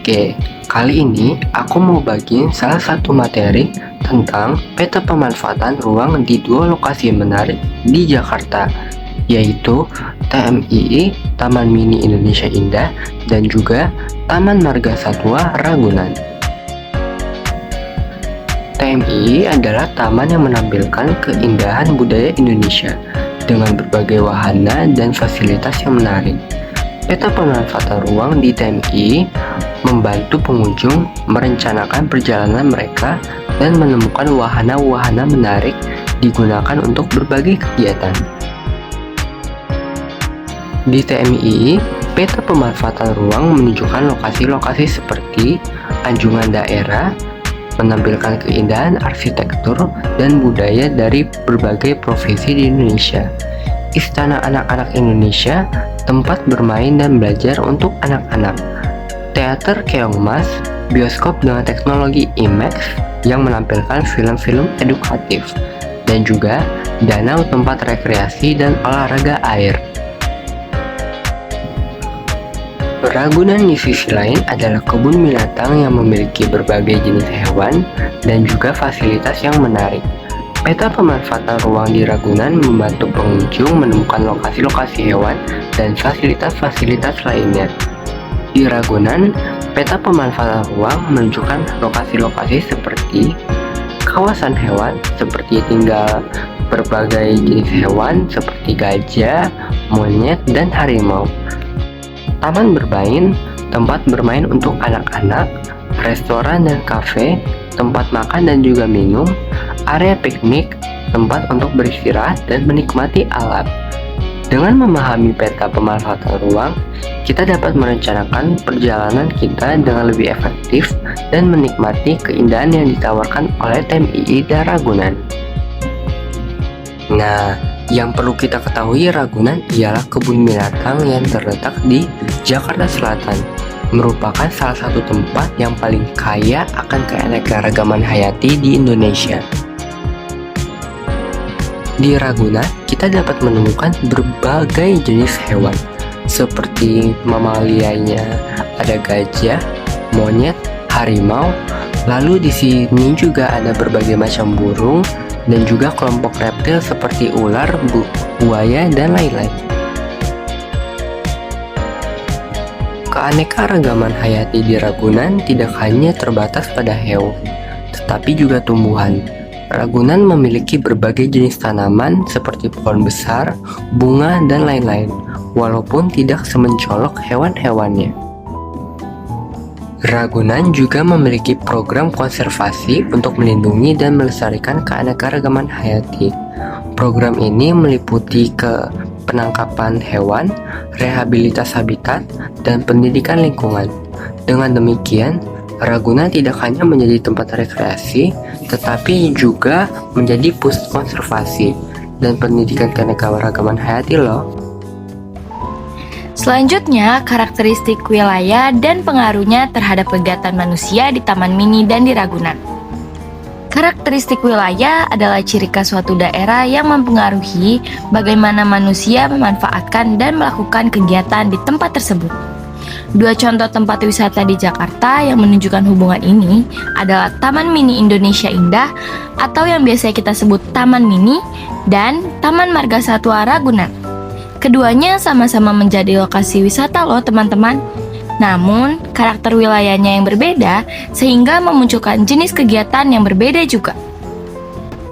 Oke, kali ini aku mau bagiin salah satu materi tentang peta pemanfaatan ruang di dua lokasi menarik di Jakarta, yaitu TMII Taman Mini Indonesia Indah dan juga Taman Marga Satwa Ragunan. TMII adalah taman yang menampilkan keindahan budaya Indonesia dengan berbagai wahana dan fasilitas yang menarik. Peta pemanfaatan ruang di TMII membantu pengunjung merencanakan perjalanan mereka dan menemukan wahana-wahana menarik digunakan untuk berbagai kegiatan. Di TMII, peta pemanfaatan ruang menunjukkan lokasi-lokasi seperti anjungan daerah, menampilkan keindahan arsitektur dan budaya dari berbagai provinsi di Indonesia. Istana Anak-anak Indonesia, tempat bermain dan belajar untuk anak-anak. Teater Keongmas, bioskop dengan teknologi IMAX yang menampilkan film-film edukatif, dan juga danau tempat rekreasi dan olahraga air. Ragunan di sisi lain adalah kebun binatang yang memiliki berbagai jenis hewan dan juga fasilitas yang menarik. Peta pemanfaatan ruang di Ragunan membantu pengunjung menemukan lokasi-lokasi hewan dan fasilitas-fasilitas lainnya. Di Ragunan, peta pemanfaatan ruang menunjukkan lokasi-lokasi seperti kawasan hewan, seperti tinggal berbagai jenis hewan seperti gajah, monyet, dan harimau. Taman bermain, tempat bermain untuk anak-anak, restoran dan kafe, tempat makan dan juga minum, area piknik, tempat untuk beristirahat dan menikmati alam. Dengan memahami peta pemanfaatan ruang, kita dapat merencanakan perjalanan kita dengan lebih efektif dan menikmati keindahan yang ditawarkan oleh TMII dan Ragunan. Nah, yang perlu kita ketahui Ragunan ialah kebun binatang yang terletak di Jakarta Selatan, merupakan salah satu tempat yang paling kaya akan keanekaragaman hayati di Indonesia. Di Ragunan, kita dapat menemukan berbagai jenis hewan, seperti mamalianya ada gajah, monyet, harimau, lalu di sini juga ada berbagai macam burung, dan juga kelompok reptil seperti ular, buaya, dan lain-lain. Keanekaragaman hayati di Ragunan tidak hanya terbatas pada hewan, tetapi juga tumbuhan. Ragunan memiliki berbagai jenis tanaman seperti pohon besar, bunga, dan lain-lain, walaupun tidak semencolok hewan-hewannya. Ragunan juga memiliki program konservasi untuk melindungi dan melestarikan keanekaragaman hayati. Program ini meliputi penangkapan hewan, rehabilitas habitat, dan pendidikan lingkungan. Dengan demikian, Ragunan tidak hanya menjadi tempat rekreasi, tetapi juga menjadi pusat konservasi dan pendidikan keanekaragaman hayati loh. Selanjutnya, karakteristik wilayah dan pengaruhnya terhadap kegiatan manusia di Taman Mini dan di Ragunan. Karakteristik wilayah adalah ciri khas suatu daerah yang mempengaruhi bagaimana manusia memanfaatkan dan melakukan kegiatan di tempat tersebut. Dua contoh tempat wisata di Jakarta yang menunjukkan hubungan ini adalah Taman Mini Indonesia Indah atau yang biasa kita sebut Taman Mini dan Taman Marga Satwa Ragunan. Keduanya sama-sama menjadi lokasi wisata loh teman-teman. Namun, karakter wilayahnya yang berbeda sehingga memunculkan jenis kegiatan yang berbeda juga.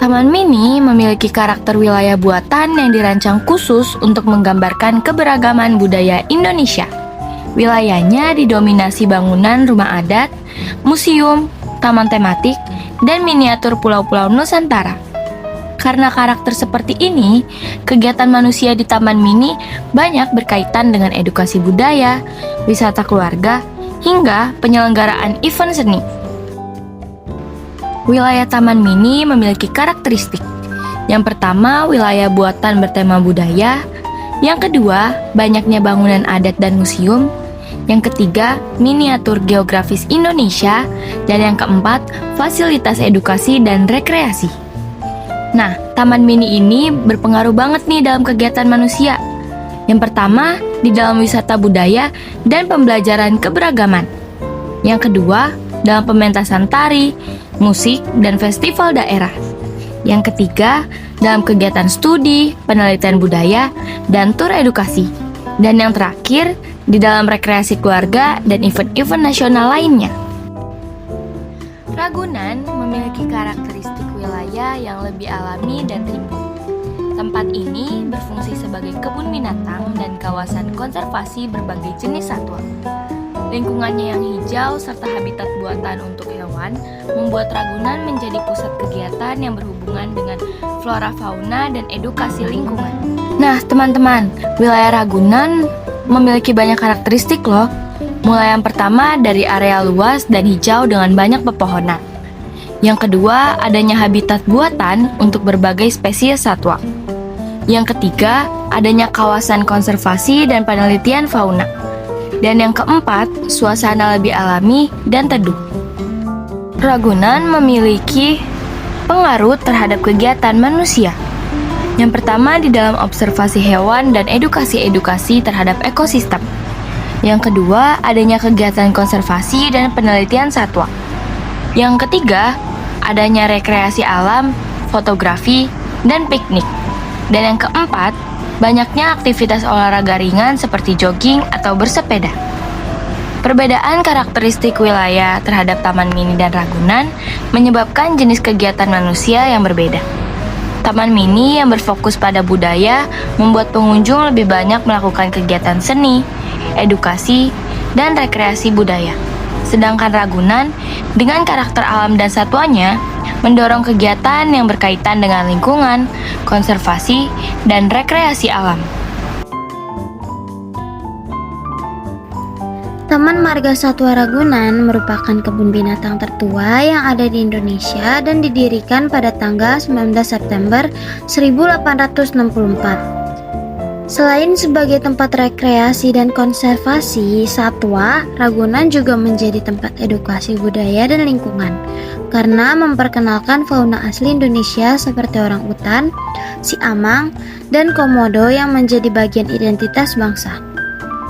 Taman Mini memiliki karakter wilayah buatan yang dirancang khusus untuk menggambarkan keberagaman budaya Indonesia. Wilayahnya didominasi bangunan rumah adat, museum, taman tematik, dan miniatur pulau-pulau Nusantara. Karena karakter seperti ini, kegiatan manusia di Taman Mini banyak berkaitan dengan edukasi budaya, wisata keluarga, hingga penyelenggaraan event seni. Wilayah Taman Mini memiliki karakteristik. Yang pertama, wilayah buatan bertema budaya. Yang kedua, banyaknya bangunan adat dan museum. Yang ketiga, miniatur geografis Indonesia. Dan yang keempat, fasilitas edukasi dan rekreasi. Nah, Taman Mini ini berpengaruh banget nih dalam kegiatan manusia. Yang pertama, di dalam wisata budaya dan pembelajaran keberagaman. Yang kedua, dalam pementasan tari, musik, dan festival daerah. Yang ketiga, dalam kegiatan studi, penelitian budaya, dan tur edukasi. Dan yang terakhir, di dalam rekreasi keluarga dan event-event nasional lainnya. Ragunan memiliki karakteristik wilayah yang lebih alami dan rimbun. Tempat ini berfungsi sebagai kebun binatang dan kawasan konservasi berbagai jenis satwa. Lingkungannya yang hijau serta habitat buatan untuk hewan membuat Ragunan menjadi pusat kegiatan yang berhubungan dengan flora fauna dan edukasi lingkungan. Nah, teman-teman, wilayah Ragunan memiliki banyak karakteristik loh. Mulai yang pertama dari area luas dan hijau dengan banyak pepohonan. Yang kedua, adanya habitat buatan untuk berbagai spesies satwa. Yang ketiga, adanya kawasan konservasi dan penelitian fauna. Dan yang keempat, suasana lebih alami dan teduh. Ragunan memiliki pengaruh terhadap kegiatan manusia. Yang pertama di dalam observasi hewan dan edukasi terhadap ekosistem. Yang kedua, adanya kegiatan konservasi dan penelitian satwa. Yang ketiga, adanya rekreasi alam, fotografi, dan piknik. Dan yang keempat, banyaknya aktivitas olahraga ringan seperti jogging atau bersepeda. Perbedaan karakteristik wilayah terhadap Taman Mini dan Ragunan menyebabkan jenis kegiatan manusia yang berbeda. Taman Mini yang berfokus pada budaya membuat pengunjung lebih banyak melakukan kegiatan seni, edukasi, dan rekreasi budaya. Sedangkan Ragunan dengan karakter alam dan satwanya mendorong kegiatan yang berkaitan dengan lingkungan, konservasi, dan rekreasi alam. Taman Marga Satwa Ragunan merupakan kebun binatang tertua yang ada di Indonesia dan didirikan pada tanggal 19 September 1864. Selain sebagai tempat rekreasi dan konservasi satwa, Ragunan juga menjadi tempat edukasi budaya dan lingkungan karena memperkenalkan fauna asli Indonesia seperti orangutan, siamang, dan komodo yang menjadi bagian identitas bangsa.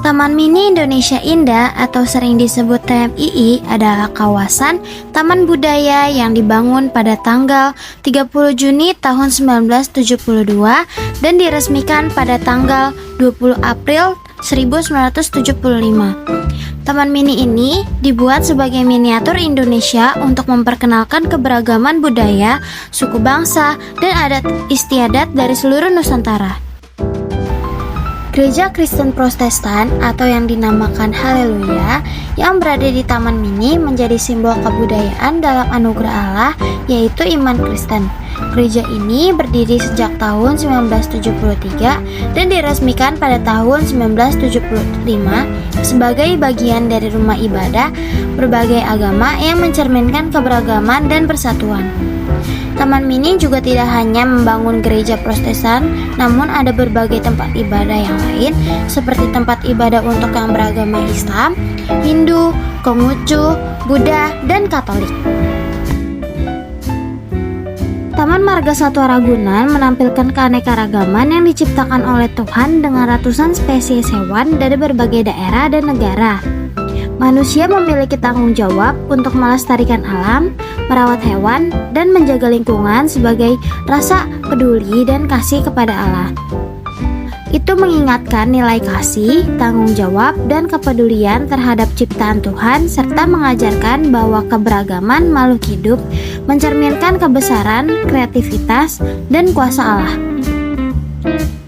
Taman Mini Indonesia Indah atau sering disebut TMII adalah kawasan taman budaya yang dibangun pada tanggal 30 Juni tahun 1972 dan diresmikan pada tanggal 20 April 1975. Taman Mini ini dibuat sebagai miniatur Indonesia untuk memperkenalkan keberagaman budaya, suku bangsa, dan adat istiadat dari seluruh Nusantara. Gereja Kristen Protestan atau yang dinamakan Haleluya yang berada di Taman Mini menjadi simbol kebudayaan dalam anugerah Allah, yaitu iman Kristen. Gereja ini berdiri sejak tahun 1973 dan diresmikan pada tahun 1975 sebagai bagian dari rumah ibadah berbagai agama yang mencerminkan keberagaman dan persatuan. Taman Mini juga tidak hanya membangun gereja Protestan, namun ada berbagai tempat ibadah yang lain seperti tempat ibadah untuk yang beragama Islam, Hindu, Konghucu, Buddha, dan Katolik. Taman Marga Satwa Ragunan menampilkan keanekaragaman yang diciptakan oleh Tuhan dengan ratusan spesies hewan dari berbagai daerah dan negara. Manusia memiliki tanggung jawab untuk melestarikan alam, merawat hewan, dan menjaga lingkungan sebagai rasa peduli dan kasih kepada Allah. Itu mengingatkan nilai kasih, tanggung jawab, dan kepedulian terhadap ciptaan Tuhan serta mengajarkan bahwa keberagaman makhluk hidup mencerminkan kebesaran, kreativitas, dan kuasa Allah.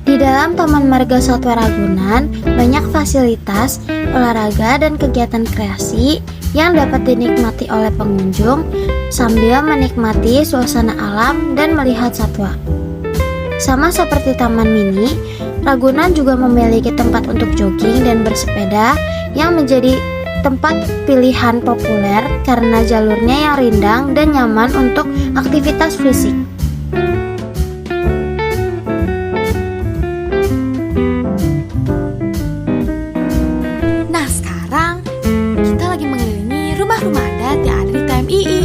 Di dalam Taman Marga Satwa Ragunan banyak fasilitas, olahraga, dan kegiatan kreasi yang dapat dinikmati oleh pengunjung sambil menikmati suasana alam dan melihat satwa. Sama seperti Taman Mini, Ragunan juga memiliki tempat untuk jogging dan bersepeda yang menjadi tempat pilihan populer karena jalurnya yang rindang dan nyaman untuk aktivitas fisik. Nah, sekarang kita lagi mengelilingi rumah-rumah adat yang ada di TMII.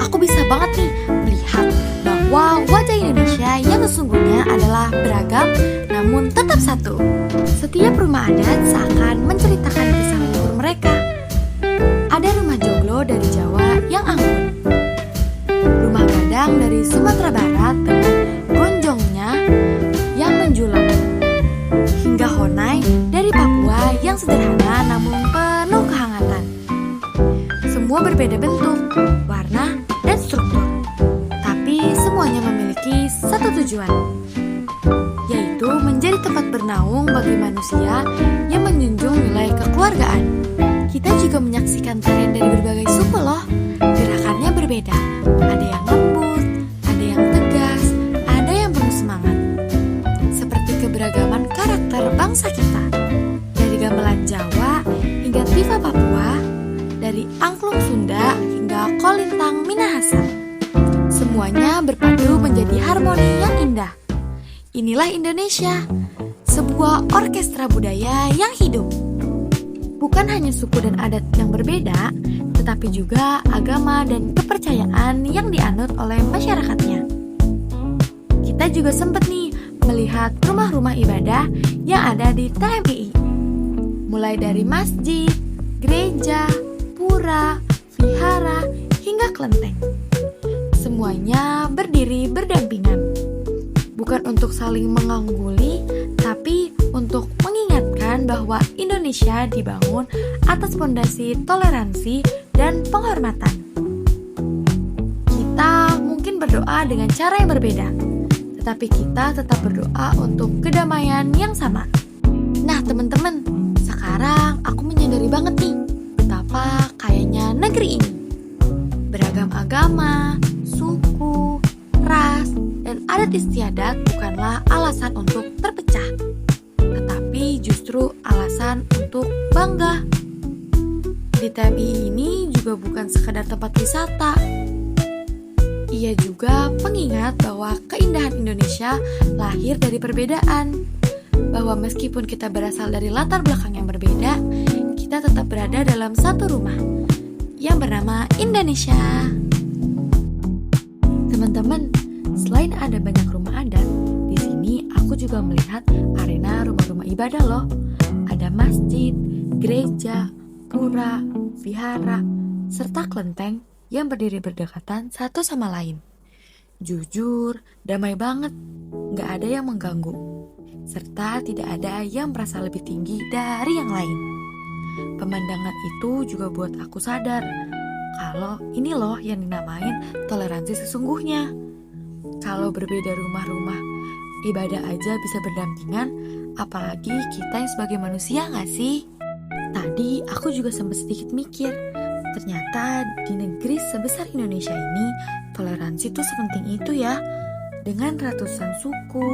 Aku bisa banget nih melihat bahwa wajah Indonesia yang sesungguhnya adalah beragam namun tetap satu. Setiap rumah adat seakan menceritakan kisah leluhur mereka. Ada rumah Sabang dari Sumatera Barat dengan gonjongnya yang menjulang, hingga Honai dari Papua yang sederhana namun penuh kehangatan. Semua berbeda bentuk, warna, dan struktur, tapi semuanya memiliki satu tujuan, yaitu menjadi tempat bernaung bagi manusia yang menjunjung nilai kekeluargaan. Kita juga menyaksikan tarian dari berbagai suku loh. Gerakannya berbeda, ada yang lembut, ada yang tegas, ada yang penuh semangat. Seperti keberagaman karakter bangsa kita, dari gamelan Jawa hingga Tifa Papua, dari angklung Sunda hingga kolintang Minahasa. Semuanya berpadu menjadi harmoni yang indah. Inilah Indonesia, sebuah orkestra budaya yang hidup. Bukan hanya suku dan adat yang berbeda, tetapi juga agama dan kepercayaan yang dianut oleh masyarakatnya. Kita juga sempat nih melihat rumah-rumah ibadah yang ada di TMII. Mulai dari masjid, gereja, pura, vihara, hingga kelenteng. Semuanya berdiri berdampingan. Bukan untuk saling mengangguli, tapi untuk mengingatkan bahwa Indonesia dibangun atas fondasi toleransi dan penghormatan. Kita mungkin berdoa dengan cara yang berbeda, tetapi kita tetap berdoa untuk kedamaian yang sama. Nah teman-teman, sekarang aku menyadari banget nih betapa kayanya negeri ini. Beragam agama, suku, ras, dan adat istiadat bukanlah alasan untuk terpecah, tetapi justru alasan untuk bangga. Di TMI ini juga bukan sekadar tempat wisata. Ia juga pengingat bahwa keindahan Indonesia lahir dari perbedaan. Bahwa meskipun kita berasal dari latar belakang yang berbeda, kita tetap berada dalam satu rumah yang bernama Indonesia. Teman-teman, selain ada banyak rumah adat, di sini aku juga melihat arena rumah-rumah ibadah loh. Ada masjid, gereja, pura, vihara, serta kelenteng yang berdiri berdekatan satu sama lain. Jujur, damai banget, gak ada yang mengganggu, serta tidak ada yang merasa lebih tinggi dari yang lain. Pemandangan itu juga buat aku sadar kalau ini loh yang dinamain toleransi sesungguhnya. Kalau berbeda rumah-rumah ibadah aja bisa berdampingan, apalagi kita yang sebagai manusia gak sih? Tadi aku juga sempat sedikit mikir, ternyata di negeri sebesar Indonesia ini toleransi tuh sepenting itu ya. Dengan ratusan suku,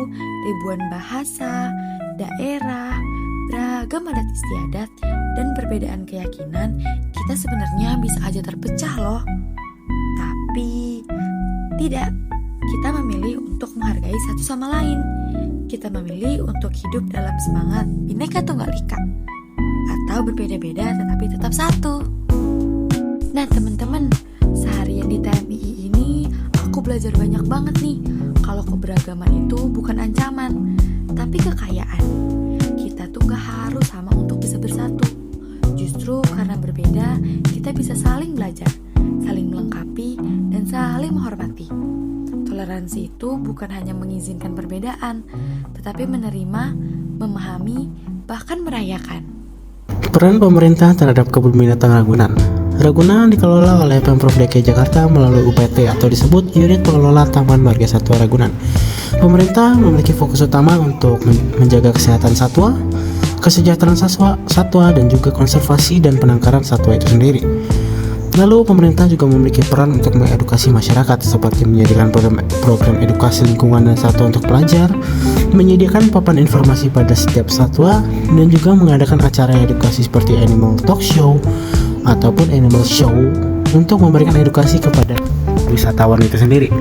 ribuan bahasa, daerah, beragam adat istiadat, dan perbedaan keyakinan, kita sebenarnya bisa aja terpecah loh. Tapi tidak, kita memilih untuk menghargai satu sama lain. Kita memilih untuk hidup dalam semangat Bhinneka Tunggal Ika, atau berbeda-beda tetapi tetap satu. Nah teman-teman, seharian di TMII ini aku belajar banyak banget nih kalau keberagaman itu bukan ancaman, tapi kekayaan. Kita tuh gak harus sama untuk bisa bersatu. Justru karena berbeda, kita bisa saling belajar, saling melengkapi, dan saling menghormati. Toleransi itu bukan hanya mengizinkan perbedaan, tetapi menerima, memahami, bahkan merayakan. Peran pemerintah terhadap kebun binatang Ragunan. Ragunan dikelola oleh Pemprov DKI Jakarta melalui UPT atau disebut Unit Pengelola Taman Marga Satwa Ragunan. Pemerintah memiliki fokus utama untuk menjaga kesehatan satwa, kesejahteraan satwa, dan juga konservasi dan penangkaran satwa itu sendiri. Lalu pemerintah juga memiliki peran untuk mengedukasi masyarakat seperti menyediakan program edukasi lingkungan dan satwa untuk pelajar, menyediakan papan informasi pada setiap satwa, dan juga mengadakan acara edukasi seperti animal talk show ataupun animal show untuk memberikan edukasi kepada wisatawan itu sendiri.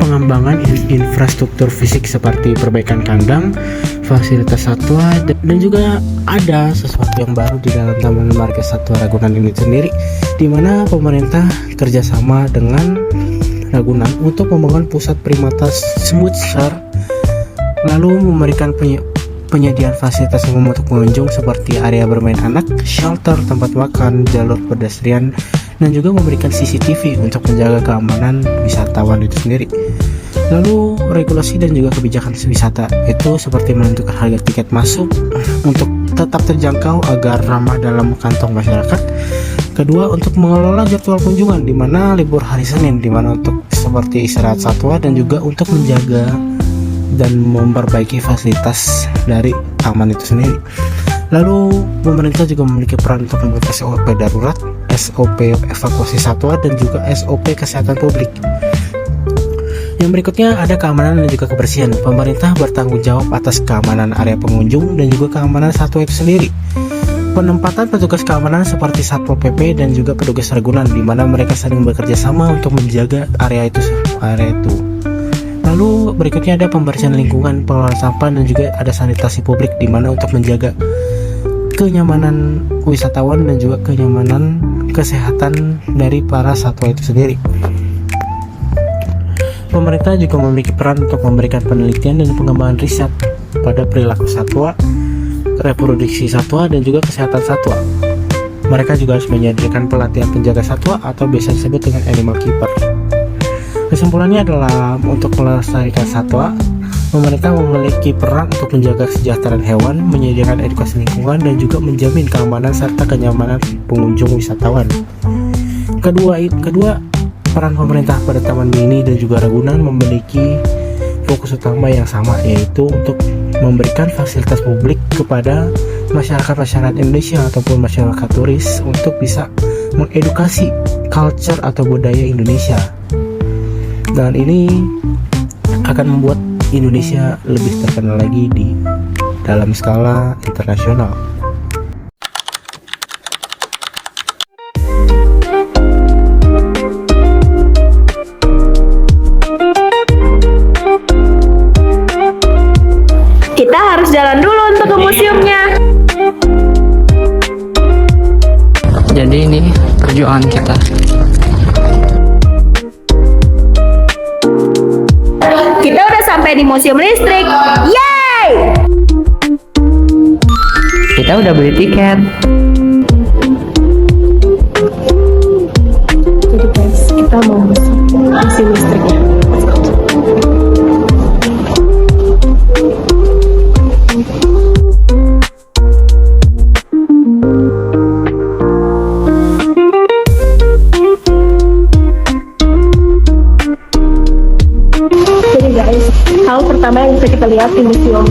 Pengembangan infrastruktur fisik seperti perbaikan kandang, fasilitas satwa, dan juga ada sesuatu yang baru di dalam Taman Marga Satwa Ragunan ini sendiri, di mana pemerintah kerjasama dengan Ragunan untuk membangun pusat primata semut sar, lalu memberikan penyediaan fasilitas umum untuk pengunjung seperti area bermain anak, shelter, tempat makan, jalur pedestrian, dan juga memberikan CCTV untuk menjaga keamanan wisatawan itu sendiri. Lalu regulasi dan juga kebijakan wisata itu seperti menentukan harga tiket masuk untuk tetap terjangkau agar ramah dalam kantong masyarakat. Kedua, untuk mengelola jadwal kunjungan di mana libur hari Senin, di mana untuk seperti istirahat satwa dan juga untuk menjaga dan memperbaiki fasilitas dari taman itu sendiri. Lalu pemerintah juga memiliki peran untuk membuat SOP darurat, SOP evakuasi satwa dan juga SOP kesehatan publik. Yang berikutnya ada keamanan dan juga kebersihan. Pemerintah bertanggung jawab atas keamanan area pengunjung dan juga keamanan satwa itu sendiri. Penempatan petugas keamanan seperti Satpol PP dan juga petugas Ragunan, di mana mereka saling bekerja sama untuk menjaga area itu. Lalu berikutnya ada pembersihan lingkungan, pengelolaan sampah dan juga ada sanitasi publik, di mana untuk menjaga kenyamanan wisatawan dan juga kenyamanan kesehatan dari para satwa itu sendiri. Pemerintah juga memiliki peran untuk memberikan penelitian dan pengembangan riset pada perilaku satwa, reproduksi satwa, dan juga kesehatan satwa. Mereka juga harus menyediakan pelatihan penjaga satwa atau biasa disebut dengan animal keeper. Kesimpulannya adalah untuk melestarikan satwa, pemerintah memiliki peran untuk menjaga kesejahteraan hewan, menyediakan edukasi lingkungan, dan juga menjamin keamanan serta kenyamanan pengunjung wisatawan. Kedua, peran pemerintah pada Taman Mini dan juga Ragunan memiliki fokus utama yang sama, yaitu untuk memberikan fasilitas publik kepada masyarakat Indonesia ataupun masyarakat turis untuk bisa mengedukasi culture atau budaya Indonesia. Dan ini akan membuat Indonesia lebih terkenal lagi di dalam skala internasional. Kita harus jalan dulu untuk ke museumnya. Jadi ini perjuangan kita. Kita udah sampai di museum listrik. Yeay! Kita udah beli tiket. Jadi guys, kita mau museum listriknya. Hal pertama yang bisa kita lihat di museum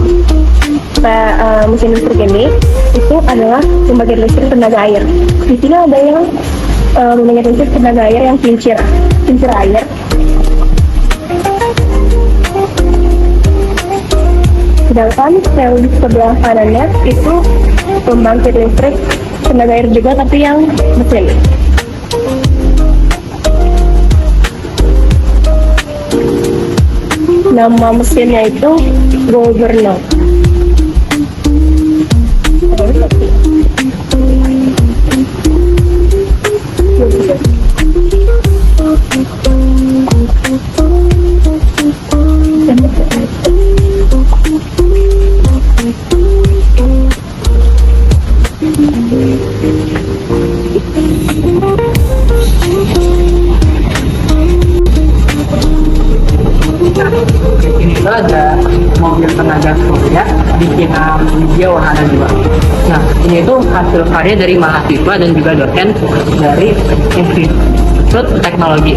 listrik ini itu adalah pembangkit listrik tenaga air. Di sini ada yang membangkit listrik tenaga air yang kincir air. Sedangkan yang di sebelah kanannya itu pembangkit listrik tenaga air juga, tapi yang mesin. Nama mesinnya itu Governor. Ini itu ada mobil tenaga surya bikinan Widya Wahana juga. Nah, ini itu hasil karya dari mahasiswa dan juga dosen dari Institut Teknologi.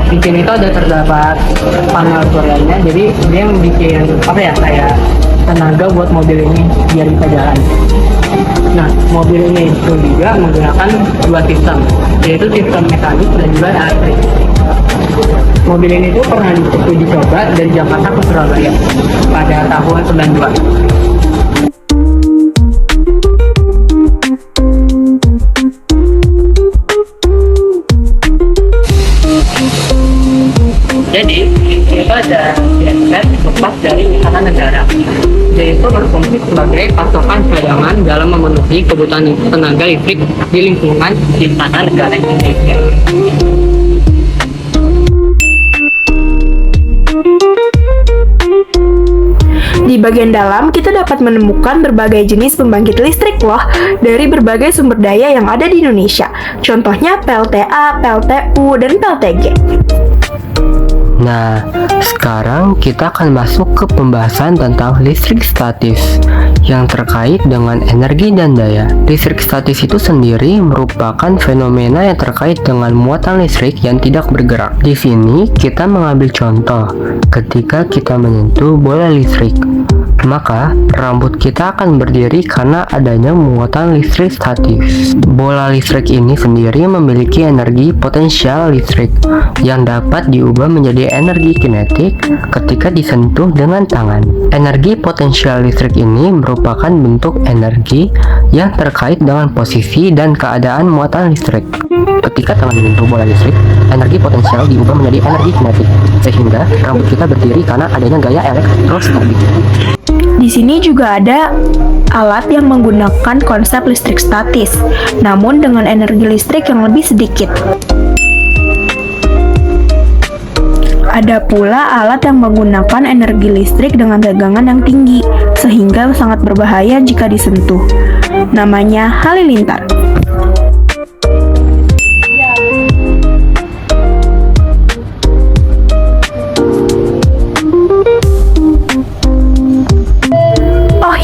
Di sini itu ada terdapat panel suryanya, jadi dia yang bikin kayak tenaga buat mobil ini biar bisa jalan. Nah, mobil ini itu juga menggunakan dua sistem, yaitu sistem mekanik dan juga elektrik. Mobil ini tuh pernah diuji coba dari Jakarta ke Surabaya pada tahun 92. Jadi, itu ada genset lepas dari wisata negara, yaitu berfungsi sebagai pasokan cadangan dalam memenuhi kebutuhan tenaga listrik di lingkungan wisata negara Indonesia. Di bagian dalam, kita dapat menemukan berbagai jenis pembangkit listrik loh, dari berbagai sumber daya yang ada di Indonesia. Contohnya PLTA, PLTU, dan PLTG. Nah, sekarang kita akan masuk ke pembahasan tentang listrik statis yang terkait dengan energi dan daya. Listrik statis itu sendiri merupakan fenomena yang terkait dengan muatan listrik yang tidak bergerak. Di sini kita mengambil contoh ketika kita menyentuh bola listrik. Maka, rambut kita akan berdiri karena adanya muatan listrik statis. Bola listrik ini sendiri memiliki energi potensial listrik yang dapat diubah menjadi energi kinetik ketika disentuh dengan tangan. Energi potensial listrik ini merupakan bentuk energi yang terkait dengan posisi dan keadaan muatan listrik. Ketika tangan menyentuh bola listrik, energi potensial diubah menjadi energi kinetik, sehingga rambut kita berdiri karena adanya gaya elektrostatik. Di sini juga ada alat yang menggunakan konsep listrik statis, namun dengan energi listrik yang lebih sedikit. Ada pula alat yang menggunakan energi listrik dengan tegangan yang tinggi, sehingga sangat berbahaya jika disentuh. Namanya halilintar.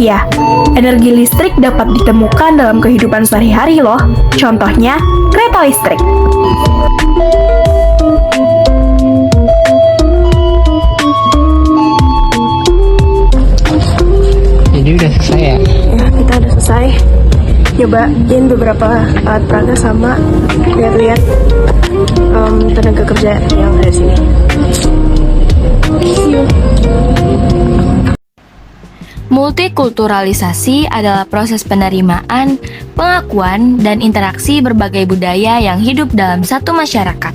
Ya, energi listrik dapat ditemukan dalam kehidupan sehari-hari loh. Contohnya, kereta listrik. Jadi udah selesai ya? Ya, kita udah selesai. Nyobain beberapa alat peraga sama lihat-lihat tenaga kerja yang ada di sini. See you. Multikulturalisasi adalah proses penerimaan, pengakuan, dan interaksi berbagai budaya yang hidup dalam satu masyarakat.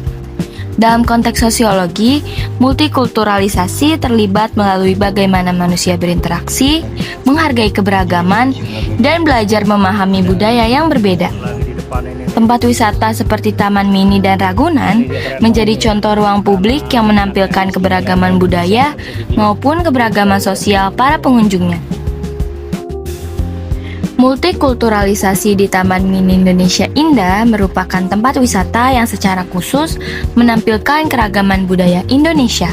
Dalam konteks sosiologi, multikulturalisasi terlibat melalui bagaimana manusia berinteraksi, menghargai keberagaman, dan belajar memahami budaya yang berbeda. Tempat wisata seperti Taman Mini dan Ragunan menjadi contoh ruang publik yang menampilkan keberagaman budaya maupun keberagaman sosial para pengunjungnya. Multikulturalisasi di Taman Mini Indonesia Indah merupakan tempat wisata yang secara khusus menampilkan keragaman budaya Indonesia.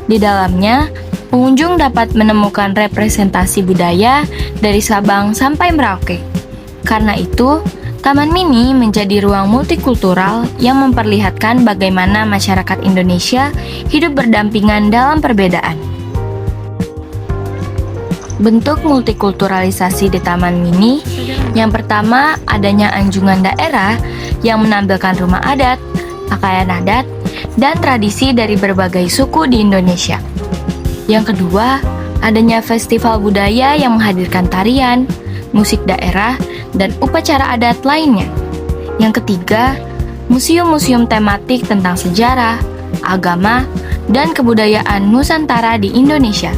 Di dalamnya, pengunjung dapat menemukan representasi budaya dari Sabang sampai Merauke. Karena itu, Taman Mini menjadi ruang multikultural yang memperlihatkan bagaimana masyarakat Indonesia hidup berdampingan dalam perbedaan. Bentuk multikulturalisasi di Taman Mini, yang pertama adanya anjungan daerah yang menampilkan rumah adat, pakaian adat, dan tradisi dari berbagai suku di Indonesia. Yang kedua, adanya festival budaya yang menghadirkan tarian, musik daerah, dan upacara adat lainnya. Yang ketiga, museum-museum tematik tentang sejarah, agama, dan kebudayaan Nusantara di Indonesia.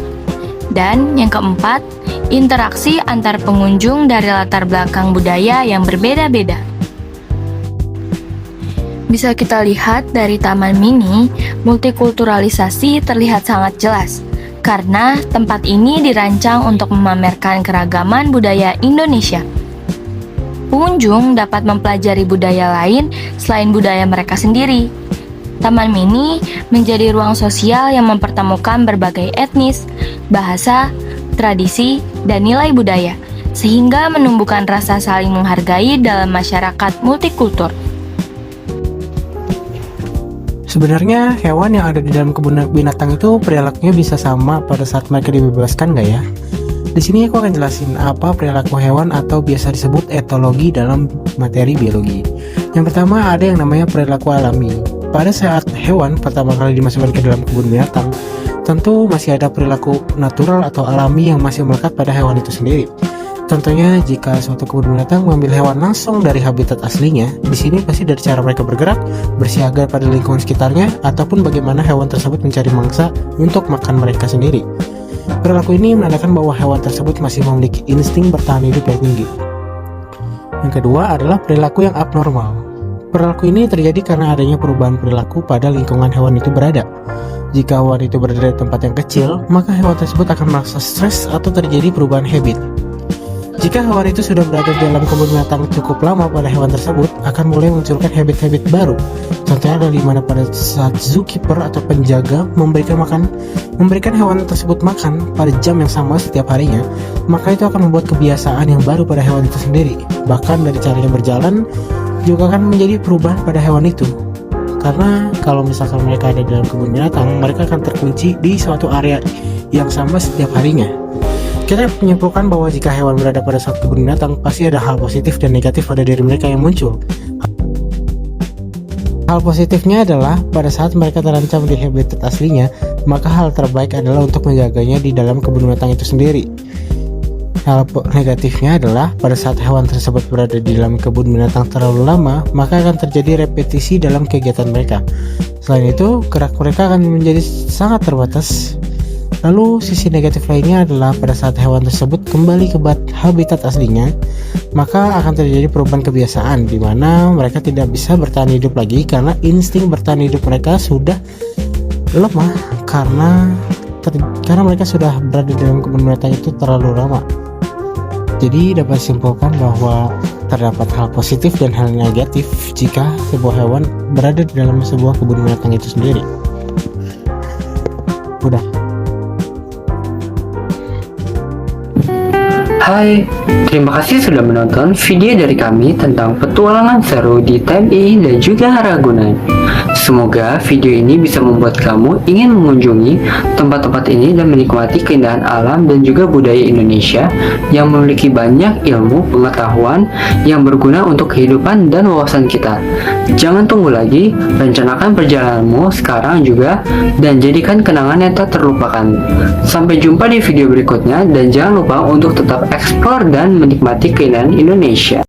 Dan yang keempat, interaksi antar pengunjung dari latar belakang budaya yang berbeda-beda. Bisa kita lihat dari Taman Mini, multikulturalisasi terlihat sangat jelas, karena tempat ini dirancang untuk memamerkan keragaman budaya Indonesia. Pengunjung dapat mempelajari budaya lain selain budaya mereka sendiri. Taman Mini menjadi ruang sosial yang mempertemukan berbagai etnis, bahasa, tradisi, dan nilai budaya, sehingga menumbuhkan rasa saling menghargai dalam masyarakat multikultur. Sebenarnya hewan yang ada di dalam kebun binatang itu perilakunya bisa sama pada saat mereka dibebaskan nggak ya? Di sini aku akan jelasin apa perilaku hewan atau biasa disebut etologi dalam materi biologi. Yang pertama ada yang namanya perilaku alami. Pada saat hewan pertama kali dimasukkan ke dalam kebun binatang, tentu masih ada perilaku natural atau alami yang masih melekat pada hewan itu sendiri. Contohnya, jika suatu kebun binatang mengambil hewan langsung dari habitat aslinya, di sini pasti dari cara mereka bergerak, bersiaga pada lingkungan sekitarnya, ataupun bagaimana hewan tersebut mencari mangsa untuk makan mereka sendiri. Perilaku ini menandakan bahwa hewan tersebut masih memiliki insting bertahan hidup yang tinggi. Yang kedua adalah perilaku yang abnormal. Perilaku ini terjadi karena adanya perubahan perilaku pada lingkungan hewan itu berada. Jika hewan itu berada di tempat yang kecil, maka hewan tersebut akan merasa stres atau terjadi perubahan habit. Jika hewan itu sudah berada dalam kebun binatang cukup lama, pada hewan tersebut akan mulai munculkan habit-habit baru. Contohnya adalah di mana pada saat zookeeper atau penjaga memberikan hewan tersebut makan pada jam yang sama setiap harinya, maka itu akan membuat kebiasaan yang baru pada hewan itu sendiri. Bahkan dari caranya berjalan juga akan menjadi perubahan pada hewan itu. Karena kalau misalkan mereka ada dalam kebun binatang, mereka akan terkunci di suatu area yang sama setiap harinya. Kita menyimpulkan bahwa jika hewan berada pada suatu kebun binatang, pasti ada hal positif dan negatif pada diri mereka yang muncul. Hal positifnya adalah pada saat mereka terancam di habitat aslinya, maka hal terbaik adalah untuk menjaganya di dalam kebun binatang itu sendiri. Hal negatifnya adalah pada saat hewan tersebut berada di dalam kebun binatang terlalu lama, maka akan terjadi repetisi dalam kegiatan mereka. Selain itu, gerak mereka akan menjadi sangat terbatas. Lalu sisi negatif lainnya adalah pada saat hewan tersebut kembali ke habitat aslinya, maka akan terjadi perubahan kebiasaan di mana mereka tidak bisa bertahan hidup lagi karena insting bertahan hidup mereka sudah lemah karena mereka sudah berada dalam kebun binatang itu terlalu lama. Jadi dapat disimpulkan bahwa terdapat hal positif dan hal negatif jika sebuah hewan berada di dalam sebuah kebun binatang itu sendiri. Udah. Hai, terima kasih sudah menonton video dari kami tentang petualangan seru di TMI dan juga Ragunan. Semoga video ini bisa membuat kamu ingin mengunjungi tempat-tempat ini dan menikmati keindahan alam dan juga budaya Indonesia yang memiliki banyak ilmu pengetahuan yang berguna untuk kehidupan dan wawasan kita. Jangan tunggu lagi, rencanakan perjalananmu sekarang juga dan jadikan kenangan yang tak terlupakan. Sampai jumpa di video berikutnya dan jangan lupa untuk tetap eksplor dan menikmati keindahan Indonesia.